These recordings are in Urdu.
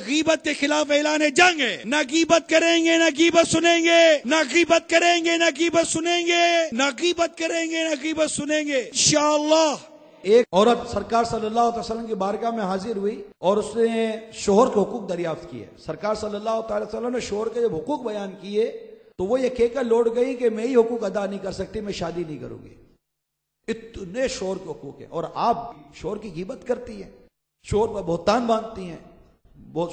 غیبت کے خلاف اعلان جنگ ہے. نہ غیبت کریں گے نہ غیبت سنیں گے، نہ غیبت کریں گے نہ غیبت سنیں گے، نہ غیبت کریں گے نہ غیبت سنیں گے انشاءاللہ. ایک عورت سرکار صلی اللہ علیہ وسلم کی بارگاہ میں حاضر ہوئی اور اس نے شوہر کے حقوق دریافت کیے. سرکار صلی اللہ علیہ وسلم نے شوہر کے جب حقوق بیان کیے تو وہ یہ کہہ کر لوٹ گئی کہ میں ہی حقوق ادا نہیں کر سکتی، میں شادی نہیں کروں گی. اتنے شوہر کے حقوق ہیں اور آپ شوہر کی غیبت کرتی ہیں، شوہر پر بہتان باندھتی ہیں،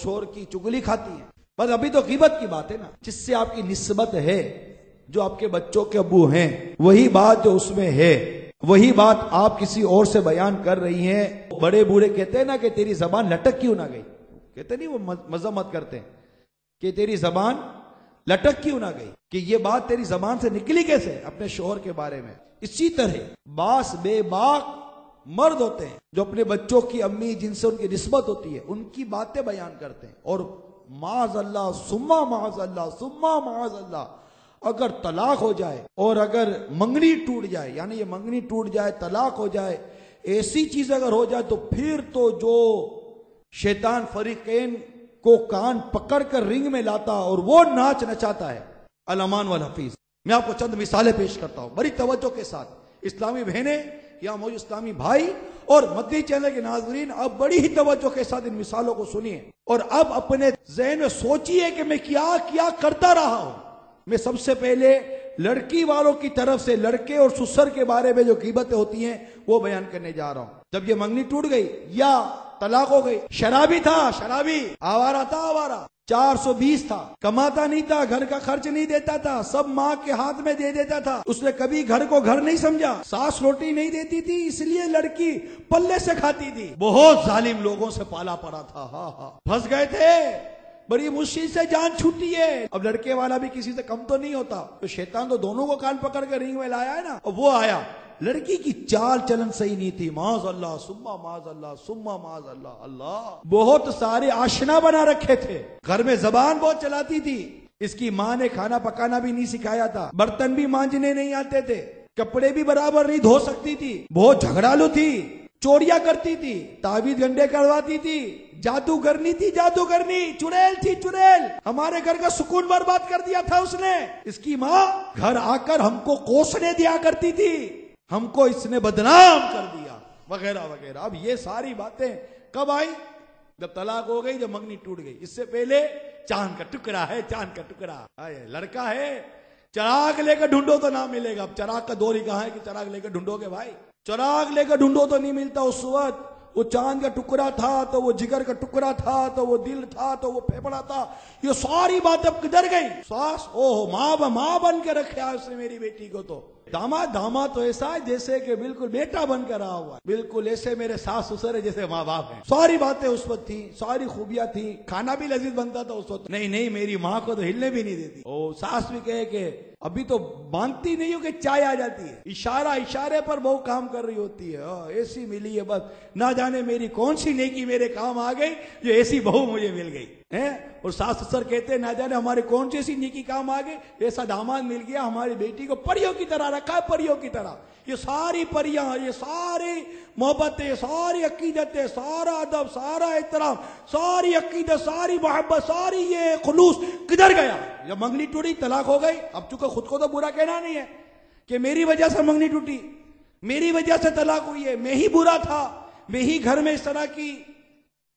شوہر کی چگلی کھاتی ہیں. بس ابھی تو غیبت کی بات ہے نا، جس سے آپ کی نسبت ہے، جو آپ کے بچوں کے ابو ہیں، وہی بات جو اس میں ہے، وہی بات آپ کسی اور سے بیان کر رہی ہیں. بڑے بوڑھے کہتے ہیں نا کہ تیری زبان لٹک کیوں نہ گئی، کہتے نہیں، وہ مذمت کرتے ہیں کہ تیری زبان لٹک کیوں نہ گئی، کہ یہ بات تیری زبان سے نکلی کیسے اپنے شوہر کے بارے میں. اسی طرح باس بے باک مرد ہوتے ہیں جو اپنے بچوں کی امی جن سے ان کی نسبت ہوتی ہے ان کی باتیں بیان کرتے ہیں، اور معاذ اللہ ثم معاذ اللہ ثم معاذ اللہ اگر طلاق ہو جائے اور اگر منگنی ٹوٹ جائے، یعنی یہ منگنی ٹوٹ جائے، طلاق ہو جائے، ایسی چیز اگر ہو جائے تو پھر تو جو شیطان فریقین کو کان پکڑ کر رنگ میں لاتا اور وہ ناچ نچاتا ہے. الامان والحفیظ. میں آپ کو چند مثالیں پیش کرتا ہوں بڑی توجہ کے ساتھ. اسلامی بہنیں یا موجود اسلامی بھائی اور مدنی چینل کے ناظرین، اب بڑی ہی توجہ کے ساتھ ان مثالوں کو سنیے اور اب اپنے ذہن میں سوچئے کہ میں کیا کیا کرتا رہا ہوں. میں سب سے پہلے لڑکی والوں کی طرف سے لڑکے اور سسر کے بارے میں جو غیبتیں ہوتی ہیں وہ بیان کرنے جا رہا ہوں. جب یہ منگنی ٹوٹ گئی یا طلاق ہو گئی، شرابی تھا، شرابی، آوارہ تھا، آوارہ، 420 تھا، کماتا نہیں تھا، گھر کا خرچ نہیں دیتا تھا، سب ماں کے ہاتھ میں دے دیتا تھا، اس نے کبھی گھر کو گھر نہیں سمجھا، ساس روٹی نہیں دیتی تھی اس لیے لڑکی پلے سے کھاتی تھی، بہت ظالم لوگوں سے پالا پڑا تھا، ہاں ہاں پھنس گئے تھے، بڑی مشکل سے جان چھوٹی ہے. اب لڑکے والا بھی کسی سے کم تو نہیں ہوتا، تو شیطان تو دونوں کو کان پکڑ کر رنگ میں لایا ہے نا. اور وہ آیا، لڑکی کی چال چلن صحیح نہیں تھی، معاذ اللہ ثم معاذ اللہ ثم معاذ اللہ. اللہ بہت سارے آشنا بنا رکھے تھے، گھر میں زبان بہت چلاتی تھی، اس کی ماں نے کھانا پکانا بھی نہیں سکھایا تھا، برتن بھی مانجنے نہیں آتے تھے، کپڑے بھی برابر نہیں دھو سکتی تھی، بہت جھگڑالو تھی، چوریاں کرتی تھی، تعویذ گنڈے کرواتی تھی، جادوگرنی تھی، جادوگرنی، چڑیل تھی، چڑیل. ہمارے گھر کا سکون برباد کر دیا تھا اس نے. اس کی ماں گھر آ کر ہم کو کوسنے دیا کرتی تھی، ہم کو اس نے بدنام کر دیا، وغیرہ وغیرہ. اب یہ ساری باتیں کب آئی؟ جب طلاق ہو گئی، جب منگنی ٹوٹ گئی. اس سے پہلے چاند کا ٹکڑا ہے، چاند کا ٹکڑا، لڑکا ہے، چراغ لے کر ڈھونڈو تو نہ ملے گا. اب چراغ کا دور ہی کہاں ہے کہ چراغ لے کر ڈھونڈو گے بھائی، چراغ لے کر ڈھونڈو تو نہیں ملتا. اس وقت وہ چاند کا ٹکڑا تھا تو وہ جگر کا ٹکڑا تھا تو وہ دل تھا تو وہ پھیپڑا تھا. یہ ساری بات اب کدھر گئی؟ ساس ماں بن کے رکھا اس نے میری بیٹی کو. تو داماد تو ایسا ہے جیسے کہ بالکل بیٹا بن کر رہا ہوا ہے، بالکل ایسے میرے ساس سسر ہے جیسے ماں باپ ہیں. ساری باتیں اس وقت تھی، ساری خوبیاں تھی، کھانا بھی لذیذ بنتا تھا اس وقت. نہیں میری ماں کو تو ہلنے بھی نہیں دیتی. ساس بھی کہے کہ ابھی تو مانگتی نہیں ہو کہ چائے آ جاتی ہے، اشارے پر بہو کام کر رہی ہوتی ہے. ایسی ملی ہے، بس نہ جانے میری کون سی نیکی میرے کام آ گئی جو ایسی بہو مجھے مل گئی. اور ساس سسر کہتے ہیں نہ جانے ہمارے کون سی ایسی نیکی کام آ گئی، ایسا داماد مل گیا، ہماری بیٹی کو پریوں کی طرح رکھا ہے، پریوں کی طرح. یہ ساری پریاں، یہ ساری محبتیں، ساری عقیدتیں، سارا ادب، سارا احترام، ساری عقیدت، ساری محبت، ساری یہ خلوص کدھر گیا؟ جب منگنی ٹوٹی، طلاق ہو گئی. اب چونکہ خود کو تو برا کہنا نہیں ہے کہ میری وجہ سے منگنی ٹوٹی، میری وجہ سے طلاق ہوئی ہے، میں ہی برا تھا، میں ہی گھر میں اس طرح کی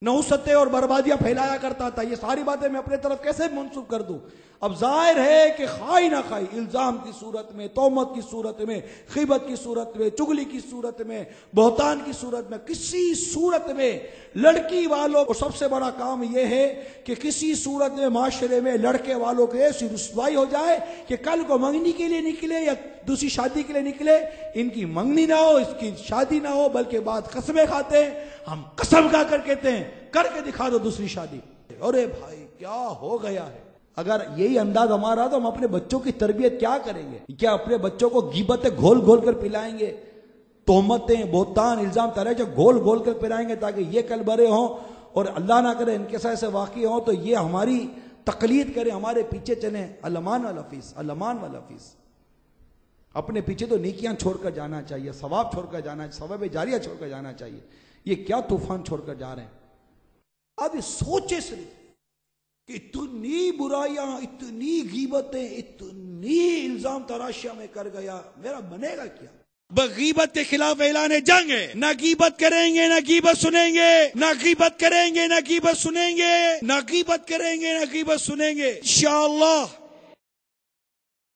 نحوستیں اور بربادیاں پھیلایا کرتا تھا. یہ ساری باتیں میں اپنے طرف کیسے منسوب کر دوں؟ اب ظاہر ہے کہ خائی نہ خائی، الزام کی صورت میں، تہمت کی صورت میں، غیبت کی صورت میں، چگلی کی صورت میں، بہتان کی صورت میں، کسی صورت میں لڑکی والوں کو سب سے بڑا کام یہ ہے کہ کسی صورت میں معاشرے میں لڑکے والوں کو ایسی رسوائی ہو جائے کہ کل کو منگنی کے لیے نکلے یا دوسری شادی کے لیے نکلے، ان کی منگنی نہ ہو، اس کی شادی نہ ہو، بلکہ بعد قسمیں کھاتے ہیں. ہم قسم کھا کر کہتے ہیں کر کے دکھا دو دوسری شادی. ارے بھائی کیا ہو گیا ہے؟ اگر یہی انداز ہمارا تو ہم اپنے بچوں کی تربیت کیا کریں گے؟ کیا اپنے بچوں کو غیبتیں گھول گھول کر پلائیں گے، تہمتیں، بہتان، الزام، تراجع گھول گھول کر پلائیں گے تاکہ یہ کل برے ہوں اور اللہ نہ کرے ان کے ساتھ ایسے واقع ہوں تو یہ ہماری تقلید کریں، ہمارے پیچھے چلیں؟ الامان والحفیظ، الامان والحفیظ. اپنے پیچھے تو نیکیاں چھوڑ کر جانا چاہیے، ثواب چھوڑ کر جانا چاہیے، ثواب جاریہ چھوڑ کر جانا چاہیے. یہ کیا طوفان چھوڑ کر جا رہے ہیں؟ اب سوچے صرف کہ اتنی برائیاں، اتنی غیبتیں، اتنی الزام تراشیاں میں کر گیا، میرا بنے گا کیا؟ غیبت کے خلاف اعلان جنگ ہے. نہ غیبت کریں گے نہ غیبت سنیں گے، نہ غیبت کریں گے نہ غیبت سنیں گے، نہ غیبت کریں گے نہ غیبت سنیں گے انشاءاللہ.